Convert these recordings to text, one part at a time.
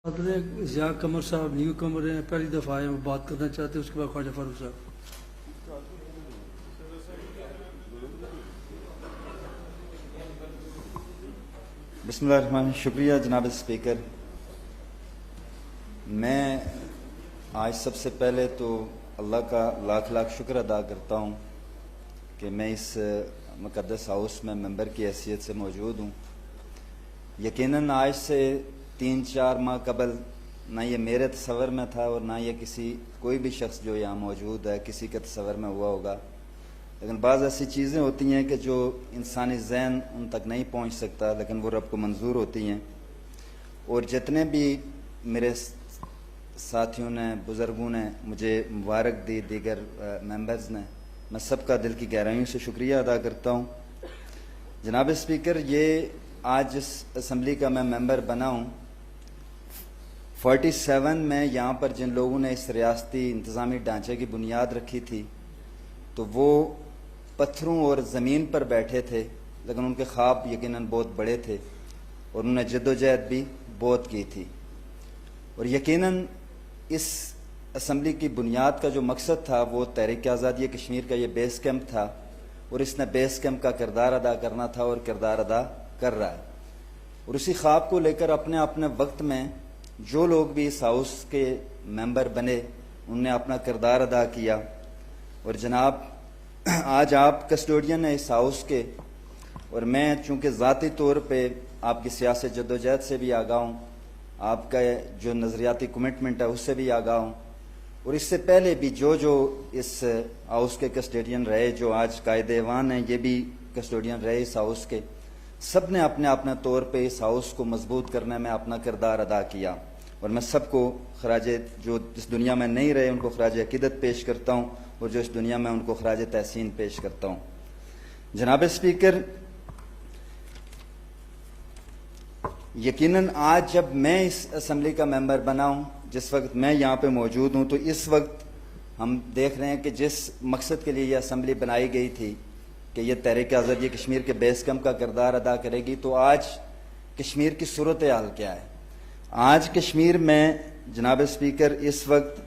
ضیاء قمر صاحب نیو کمر ہیں، پہلی دفعہ آئے ہیں، وہ بات کرنا چاہتے ہیں، اس کے بعد خواجہ فاروق صاحب۔ بسم اللہ الرحمن الرحیم۔ شکریہ جناب اسپیکر۔ میں آج سب سے پہلے تو اللہ کا لاکھ لاکھ شکر ادا کرتا ہوں کہ میں اس مقدس ہاؤس میں ممبر کی حیثیت سے موجود ہوں۔ یقیناً آج سے 3-4 ماہ قبل نہ یہ میرے تصور میں تھا اور نہ یہ کوئی بھی شخص جو یہاں موجود ہے کسی کے تصور میں ہوا ہوگا، لیکن بعض ایسی چیزیں ہوتی ہیں کہ جو انسانی ذہن ان تک نہیں پہنچ سکتا، لیکن وہ رب کو منظور ہوتی ہیں۔ اور جتنے بھی میرے ساتھیوں نے، بزرگوں نے مجھے مبارک دی، دیگر ممبرز نے، میں سب کا دل کی گہرائیوں سے شکریہ ادا کرتا ہوں۔ جناب اسپیکر، یہ آج جس اسمبلی کا میں ممبر بنا ہوں، 47 میں یہاں پر جن لوگوں نے اس ریاستی انتظامی ڈھانچے کی بنیاد رکھی تھی تو وہ پتھروں اور زمین پر بیٹھے تھے، لیکن ان کے خواب یقیناً بہت بڑے تھے اور انہوں نے جد و جہد بھی بہت کی تھی۔ اور یقیناً اس اسمبلی کی بنیاد کا جو مقصد تھا وہ تحریک آزادی کشمیر کا یہ بیس کیمپ تھا، اور اس نے بیس کیمپ کا کردار ادا کرنا تھا اور کردار ادا کر رہا ہے۔ اور اسی خواب کو لے کر اپنے اپنے وقت میں جو لوگ بھی اس ہاؤس کے ممبر بنے انہوں نے اپنا کردار ادا کیا۔ اور جناب، آج آپ کسٹوڈین ہیں اس ہاؤس کے، اور میں چونکہ ذاتی طور پہ آپ کی سیاسی جدوجہد سے بھی آگاہ ہوں، آپ کا جو نظریاتی کمٹمنٹ ہے اس سے بھی آگاہ ہوں، اور اس سے پہلے بھی جو اس ہاؤس کے کسٹوڈین رہے، جو آج قائد ایوان ہیں یہ بھی کسٹوڈین رہے اس ہاؤس کے، سب نے اپنے اپنے طور پہ اس ہاؤس کو مضبوط کرنے میں اپنا کردار ادا کیا۔ اور میں سب کو جو اس دنیا میں نہیں رہے ان کو خراج عقیدت پیش کرتا ہوں، اور جو اس دنیا میں ان کو خراج تحسین پیش کرتا ہوں۔ جناب اسپیکر، یقیناً آج جب میں اس اسمبلی کا ممبر بنا ہوں، جس وقت میں یہاں پہ موجود ہوں، تو اس وقت ہم دیکھ رہے ہیں کہ جس مقصد کے لیے یہ اسمبلی بنائی گئی تھی کہ یہ تحریک آزادی کشمیر کے بیس کیمپ کا کردار ادا کرے گی، تو آج کشمیر کی صورتحال کیا ہے؟ آج کشمیر میں جناب اسپیکر اس وقت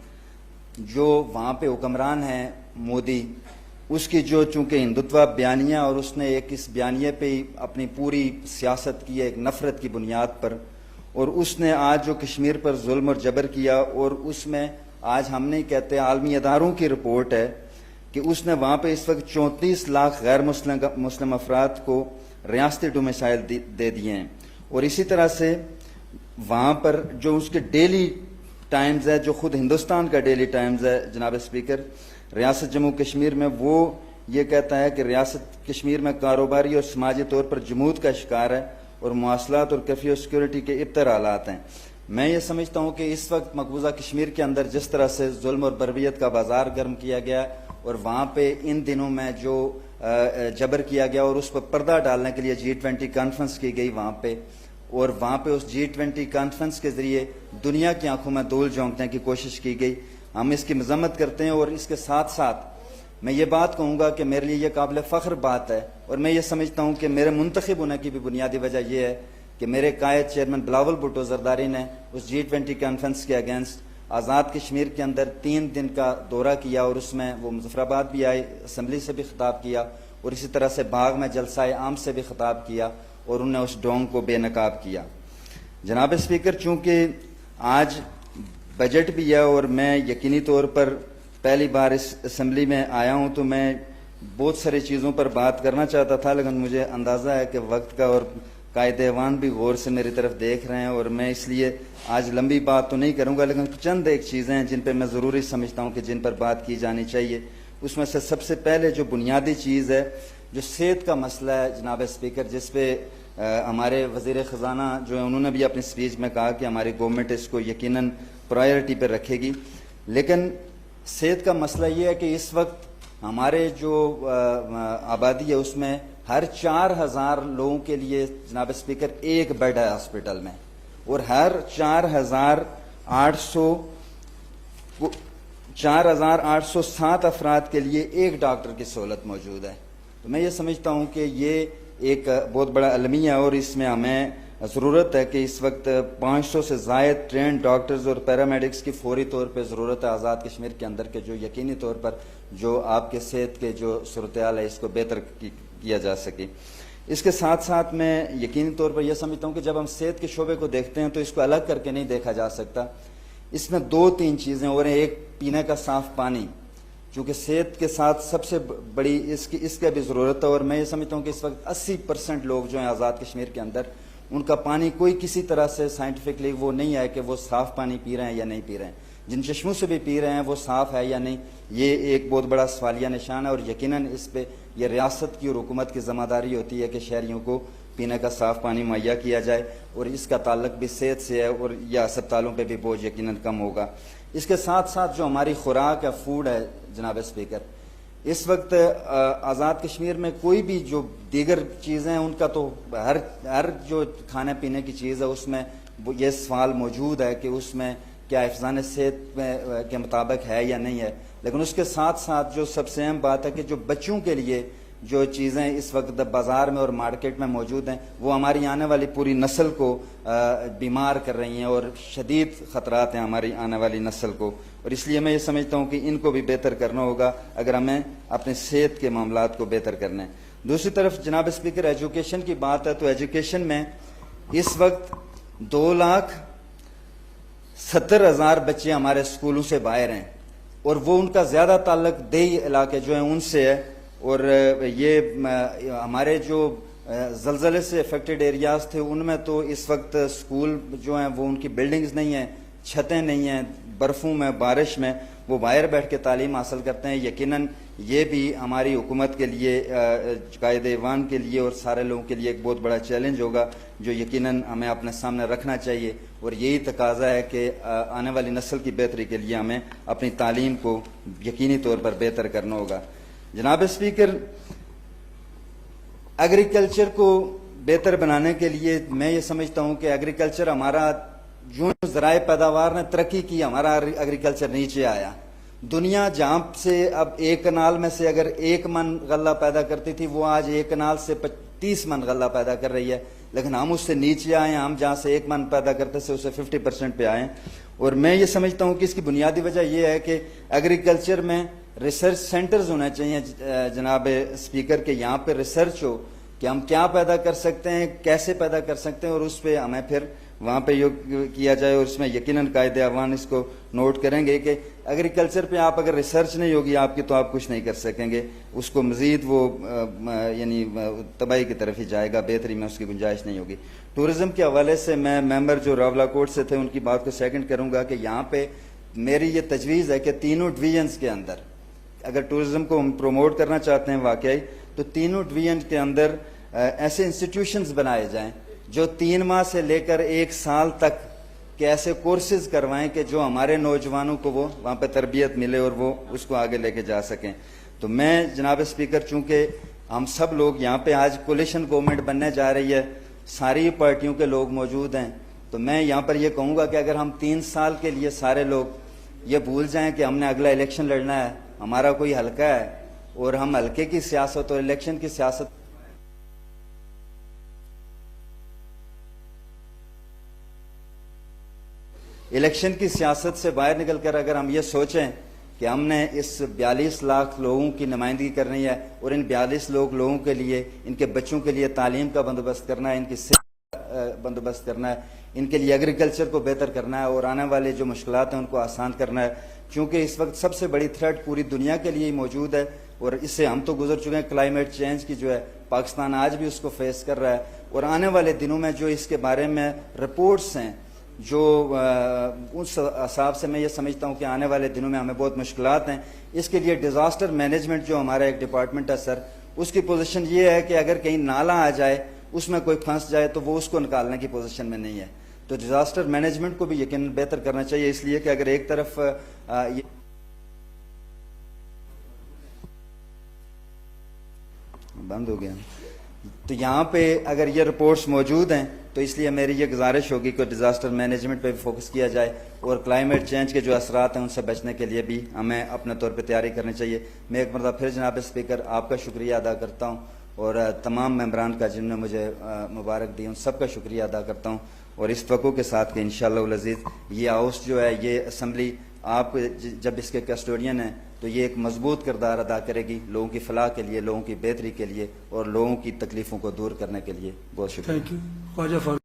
جو وہاں پہ حکمران ہیں مودی، اس کی جو چونکہ ہندوتوا بیانیہ، اور اس نے ایک اس بیانیے پہ ہی اپنی پوری سیاست کی ایک نفرت کی بنیاد پر، اور اس نے آج جو کشمیر پر ظلم اور جبر کیا، اور اس میں آج ہم نہیں کہتے، عالمی اداروں کی رپورٹ ہے کہ اس نے وہاں پہ اس وقت 34 لاکھ غیر مسلم افراد کو ریاستی ڈومیسائل دے دیے ہیں۔ اور اسی طرح سے وہاں پر جو اس کے ڈیلی ٹائمز ہے، جو خود ہندوستان کا ڈیلی ٹائمز ہے جناب اسپیکر، ریاست جموں کشمیر میں، وہ یہ کہتا ہے کہ ریاست کشمیر میں کاروباری اور سماجی طور پر جمود کا شکار ہے اور مواصلات اور کرفیو سیکورٹی کے ابتر حالات ہیں۔ میں یہ سمجھتا ہوں کہ اس وقت مقبوضہ کشمیر کے اندر جس طرح سے ظلم اور برویت کا بازار گرم کیا گیا، اور وہاں پہ ان دنوں میں جو جبر کیا گیا اور اس پر پردہ ڈالنے کے لیے G20 کانفرنس کی گئی وہاں پہ، اور وہاں پہ اس G20 کانفرنس کے ذریعے دنیا کی آنکھوں میں دھول جھونکنے کی کوشش کی گئی، ہم اس کی مذمت کرتے ہیں۔ اور اس کے ساتھ ساتھ میں یہ بات کہوں گا کہ میرے لیے یہ قابل فخر بات ہے، اور میں یہ سمجھتا ہوں کہ میرے منتخب ہونے کی بھی بنیادی وجہ یہ ہے کہ میرے قائد چیئرمین بلاول بھٹو زرداری نے اس G20 کانفرنس کے اگینسٹ آزاد کشمیر کے اندر 3 دن کا دورہ کیا، اور اس میں وہ مظفر آباد بھی آئے، اسمبلی سے بھی خطاب کیا، اور اسی طرح سے باغ میں جلسہ عام سے بھی خطاب کیا، اور انہوں نے اس ڈونگ کو بے نقاب کیا۔ جناب اسپیکر، چونکہ آج بجٹ بھی ہے اور میں یقینی طور پر پہلی بار اس اسمبلی میں آیا ہوں، تو میں بہت ساری چیزوں پر بات کرنا چاہتا تھا، لیکن مجھے اندازہ ہے کہ وقت کا اور قائد ایوان بھی غور سے میری طرف دیکھ رہے ہیں، اور میں اس لیے آج لمبی بات تو نہیں کروں گا، لیکن چند ایک چیزیں ہیں جن پہ میں ضروری سمجھتا ہوں کہ جن پر بات کی جانی چاہیے۔ اس میں سے سب سے پہلے جو بنیادی چیز ہے، جو صحت کا مسئلہ ہے جناب اسپیکر، جس پہ ہمارے وزیر خزانہ جو ہے انہوں نے بھی اپنی سپیچ میں کہا کہ ہماری گورنمنٹ اس کو یقیناً پرائیورٹی پہ رکھے گی، لیکن صحت کا مسئلہ یہ ہے کہ اس وقت ہمارے جو آبادی ہے اس میں ہر 4000 لوگوں کے لیے جناب اسپیکر ایک بیڈ ہے ہاسپٹل میں، اور ہر 4807 افراد کے لیے ایک ڈاکٹر کی سہولت موجود ہے۔ تو میں یہ سمجھتا ہوں کہ یہ ایک بہت بڑا المیہ ہے، اور اس میں ہمیں ضرورت ہے کہ اس وقت 500 سے زائد ٹرینڈ ڈاکٹرز اور پیرامیڈکس کی فوری طور پہ ضرورت ہے آزاد کشمیر کے اندر کے جو یقینی طور پر جو آپ کے صحت کے جو صورتحال ہے اس کو بہتر کیا جا سکے. اس کے ساتھ ساتھ میں یقینی طور پر یہ سمجھتا ہوں کہ جب ہم صحت کے شعبے کو دیکھتے ہیں تو اس کو الگ کر کے نہیں دیکھا جا سکتا. اس میں 2-3 چیزیں اور ہیں. ایک پینے کا صاف پانی چونکہ صحت کے ساتھ سب سے بڑی اس کی بھی ضرورت ہے, اور میں یہ سمجھتا ہوں کہ اس وقت 80% لوگ جو ہیں آزاد کشمیر کے اندر ان کا پانی کوئی کسی طرح سے سائنٹیفکلی وہ نہیں ہے کہ وہ صاف پانی پی رہے ہیں یا نہیں پی رہے ہیں. جن چشموں سے بھی پی رہے ہیں وہ صاف ہے یا نہیں, یہ ایک بہت بڑا سوالیہ نشان ہے, اور یقیناً اس پہ یہ ریاست کی اور حکومت کی ذمہ داری ہوتی ہے کہ شہریوں کو پینے کا صاف پانی مہیا کیا جائے, اور اس کا تعلق بھی صحت سے ہے اور یہ اسپتالوں پہ بھی بوجھ یقیناً کم ہوگا. اس کے ساتھ ساتھ جو ہماری خوراک ہے, فوڈ ہے جناب اسپیکر, اس وقت آزاد کشمیر میں کوئی بھی جو دیگر چیزیں ہیں ان کا تو ہر جو کھانے پینے کی چیز ہے اس میں یہ سوال موجود ہے کہ اس میں کیا حفظان صحت کے مطابق ہے یا نہیں ہے. لیکن اس کے ساتھ ساتھ جو سب سے اہم بات ہے کہ جو بچوں کے لیے جو چیزیں اس وقت بازار میں اور مارکیٹ میں موجود ہیں وہ ہماری آنے والی پوری نسل کو بیمار کر رہی ہیں اور شدید خطرات ہیں ہماری آنے والی نسل کو, اور اس لیے میں یہ سمجھتا ہوں کہ ان کو بھی بہتر کرنا ہوگا اگر ہمیں اپنے صحت کے معاملات کو بہتر کرنا ہے. دوسری طرف جناب اسپیکر ایجوکیشن کی بات ہے تو ایجوکیشن میں اس وقت 2,70,000 بچے ہمارے اسکولوں سے باہر ہیں, اور وہ ان کا زیادہ تعلق دیہی علاقے جو ہیں ان سے ہے, اور یہ ہمارے جو زلزلے سے افیکٹڈ ایریاز تھے ان میں تو اس وقت اسکول جو ہیں وہ ان کی بلڈنگز نہیں ہیں, چھتیں نہیں ہیں, برفوں میں بارش میں وہ باہر بیٹھ کے تعلیم حاصل کرتے ہیں. یقیناً یہ بھی ہماری حکومت کے لیے, قائد ایوان کے لیے اور سارے لوگوں کے لیے ایک بہت بڑا چیلنج ہوگا جو یقیناً ہمیں اپنے سامنے رکھنا چاہیے, اور یہی تقاضا ہے کہ آنے والی نسل کی بہتری کے لیے ہمیں اپنی تعلیم کو یقینی طور پر بہتر کرنا ہوگا. جناب اسپیکر, ایگریکلچر کو بہتر بنانے کے لیے میں یہ سمجھتا ہوں کہ ایگریکلچر ہمارا جو ذرائع پیداوار نے ترقی کی, ہمارا ایگریکلچر نیچے آیا. دنیا جہاں سے اب ایک کنال میں سے اگر 1 من غلہ پیدا کرتی تھی وہ آج 1 کنال سے 30 من غلہ پیدا کر رہی ہے, لیکن ہم اس سے نیچے آئے ہیں. ہم جہاں سے 1 من پیدا کرتے سے اسے 50% پہ آئے ہیں, اور میں یہ سمجھتا ہوں کہ اس کی بنیادی وجہ یہ ہے کہ ایگریکلچر میں ریسرچ سینٹرز ہونے چاہیے جناب اسپیکر, کے یہاں پہ ریسرچ ہو کہ ہم کیا پیدا کر سکتے ہیں, کیسے پیدا کر سکتے ہیں, اور اس پہ ہمیں پھر وہاں پہ کیا جائے. اور اس میں یقیناً قائد اعوان اس کو نوٹ کریں گے کہ ایگریکلچر پہ آپ اگر ریسرچ نہیں ہوگی آپ کی تو آپ کچھ نہیں کر سکیں گے, اس کو مزید وہ یعنی تباہی کی طرف ہی جائے گا, بہتری میں اس کی گنجائش نہیں ہوگی. ٹورزم کے حوالے سے میں ممبر جو راولا کوٹ سے تھے ان کی بات کو سیکنڈ کروں گا کہ یہاں پہ میری یہ تجویز ہے کہ تینوں ڈویژنز کے اندر اگر ٹورزم کو ہم پروموٹ کرنا چاہتے ہیں واقعی تو تینوں ڈویژن کے اندر ایسے انسٹیٹیوشنز بنائے جائیں جو 3 ماہ سے لے کر 1 سال تک کے ایسے کورسز کروائیں کہ جو ہمارے نوجوانوں کو وہ وہاں پہ تربیت ملے اور وہ اس کو آگے لے کے جا سکیں. تو میں جناب اسپیکر, چونکہ ہم سب لوگ یہاں پہ آج کولیشن گورنمنٹ بننے جا رہی ہے, ساری پارٹیوں کے لوگ موجود ہیں, تو میں یہاں پر یہ کہوں گا کہ اگر ہم 3 سال کے لیے سارے لوگ یہ بھول جائیں کہ ہم نے اگلا الیکشن لڑنا ہے, ہمارا کوئی حلقہ ہے اور ہم حلقے کی سیاست اور الیکشن کی سیاست سے باہر نکل کر اگر ہم یہ سوچیں کہ ہم نے اس 42 لاکھ لوگوں کی نمائندگی کرنی ہے اور ان 42 لوگوں کے لیے, ان کے بچوں کے لیے تعلیم کا بندوبست کرنا ہے, ان کی صحت کا بندوبست کرنا ہے, ان کے لیے ایگریکلچر کو بہتر کرنا ہے اور آنے والے جو مشکلات ہیں ان کو آسان کرنا ہے, کیونکہ اس وقت سب سے بڑی تھریٹ پوری دنیا کے لیے ہی موجود ہے اور اس سے ہم تو گزر چکے ہیں. کلائمیٹ چینج کی جو ہے پاکستان آج بھی اس کو فیس کر رہا ہے, اور آنے والے دنوں میں جو اس کے بارے میں رپورٹس ہیں جو اس حساب سے میں یہ سمجھتا ہوں کہ آنے والے دنوں میں ہمیں بہت مشکلات ہیں. اس کے لیے ڈیزاسٹر مینجمنٹ جو ہمارا ایک ڈپارٹمنٹ ہے سر, اس کی پوزیشن یہ ہے کہ اگر کہیں نالا آ جائے اس میں کوئی پھنس جائے تو وہ اس کو نکالنے کی پوزیشن میں نہیں ہے. تو ڈیزاسٹر مینجمنٹ کو بھی یقیناً بہتر کرنا چاہیے, اس لیے کہ اگر ایک طرف بند ہو گیا تو یہاں پہ اگر یہ رپورٹس موجود ہیں تو اس لیے میری یہ گزارش ہوگی کہ ڈیزاسٹر مینجمنٹ پہ بھی فوکس کیا جائے اور کلائمیٹ چینج کے جو اثرات ہیں ان سے بچنے کے لیے بھی ہمیں اپنے طور پہ تیاری کرنی چاہیے. میں ایک مرتبہ پھر جناب اسپیکر آپ کا شکریہ ادا کرتا ہوں اور تمام ممبران کا جنہوں نے مجھے مبارک دی، ان سب کا شکریہ ادا کرتا ہوں، اور اس توقع کے ساتھ کہ انشاءاللہ العزیز یہ ہاؤس جو ہے، یہ اسمبلی آپ جب اس کے کسٹوڈین ہیں تو یہ ایک مضبوط کردار ادا کرے گی لوگوں کی فلاح کے لیے، لوگوں کی بہتری کے لیے، اور لوگوں کی تکلیفوں کو دور کرنے کے لیے۔ بہت شکریہ۔ Thank you Khwaja Farooq.